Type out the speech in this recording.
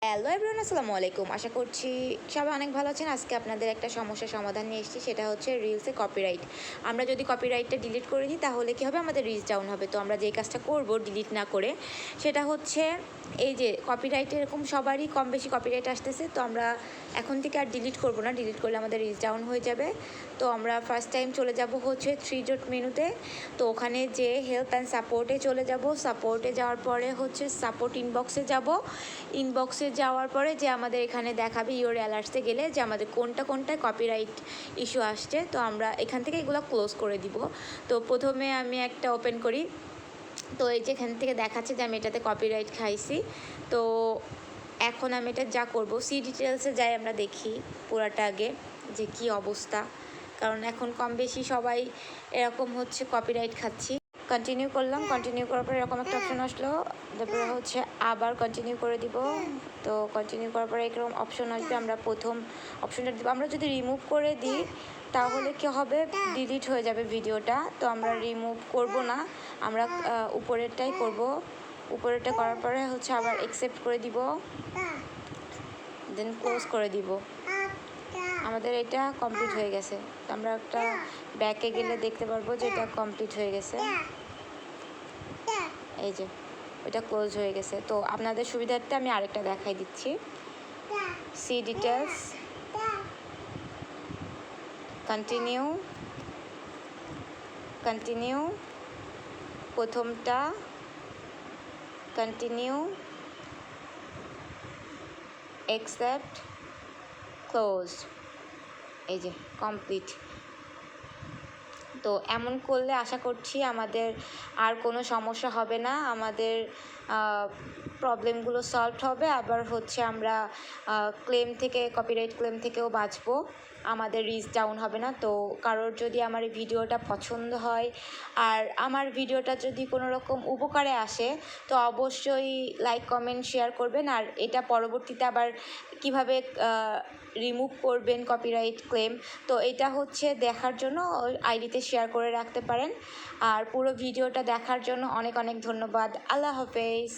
Hello everyone, আসসালামু আলাইকুম। আশা করছি সবাই অনেক ভালো আছেন। আজকে আপনাদের একটা সমস্যার সমাধান নিয়ে এসেছি, সেটা হচ্ছে রিলসে কপিরাইট। আমরা যদি কপিরাইটটা ডিলিট করে দিই তাহলে কী হবে, আমাদের রিচ ডাউন হবে। তো আমরা যেই কাজটা করব ডিলিট না করে, সেটা হচ্ছে এই যে কপিরাইট, এরকম সবারই কম বেশি কপিরাইট আসতেছে। তো আমরা এখন থেকে আর ডিলিট করব না, ডিলিট করলে আমাদের রিচ ডাউন হয়ে যাবে। তো আমরা ফার্স্ট টাইম চলে যাব হচ্ছে 3 ডট মেনুতে। তো ওখানে যে হেল্প অ্যান্ড সাপোর্টে চলে যাব। সাপোর্টে যাওয়ার পরে হচ্ছে সাপোর্ট ইনবক্সে যাব। ইনবক্সে যাওয়ার পরে যে আমাদের এখানে দেখাবে ইওর অ্যালার্টসে গেলে যে আমাদের কোনটায় কপিরাইট ইস্যু আসছে। তো আমরা এখান থেকে এগুলো ক্লোজ করে দিব। তো প্রথমে আমি একটা ওপেন করি। তো এই যে এখান থেকে দেখাচ্ছে যে আমি এটাতে কপিরাইট খাইছি। তো এখন আমি এটা যা করব, সি ডিটেলসে যাই, আমরা দেখি পুরাটা আগে যে কি অবস্থা, কারণ এখন কম বেশি সবাই এরকম হচ্ছে কপিরাইট খাচ্ছি। কন্টিনিউ করলাম, কন্টিনিউ করার পরে এরকম একটা অপশন আসলো, তারপরে হচ্ছে আবার কন্টিনিউ করে দিব। তো কন্টিনিউ করার পরে এরকম অপশন আসবে, আমরা প্রথম অপশনটা দিব। আমরা যদি রিমুভ করে দিই তাহলে কি হবে, ডিলিট হয়ে যাবে ভিডিওটা। তো আমরা রিমুভ করব না, আমরা উপরেরটাই করব। উপরেরটা করার পরে হচ্ছে আবার অ্যাকসেপ্ট করে দিব, দেন ক্লোজ করে দিব। আমাদের এটা কমপ্লিট হয়ে গেছে। তো আমরা একটা ব্যাকে গেলে দেখতে পারবো যে এটা কমপ্লিট হয়ে গেছে। এই যে এটা ক্লোজ হয়ে গেছে। তো আপনাদের সুবিধার্থে আমি আরেকটা দেখাই দিচ্ছি। সি ডিটেলস, কন্টিনিউ, কন্টিনিউ, প্রথমটা কন্টিনিউ, অ্যাকসেপ্ট, ক্লোজ, এই যে কমপ্লিট। তো এমন করলে আশা করছি আমাদের আর কোনো সমস্যা হবে না, আমাদের প্রবলেমগুলো সলভ হবে। আবার হচ্ছে আমরা ক্লেম থেকে, কপিরাইট ক্লেম থেকেও বাঁচবো, আমাদের রিচ ডাউন হবে না। তো কারোর যদি আমার এই ভিডিওটা পছন্দ হয় আর আমার ভিডিওটা যদি কোনো রকম উপকারে আসে, তো অবশ্যই লাইক, কমেন্ট, শেয়ার করবেন। আর এটা পরবর্তীতে আবার কিভাবে রিমুভ করবেন কপিরাইট ক্লেম, তো এটা হচ্ছে দেখার জন্য আইডিতে শেয়ার করে রাখতে পারেন। আর পুরো ভিডিওটা দেখার জন্য অনেক অনেক ধন্যবাদ। আল্লাহ হাফেজ।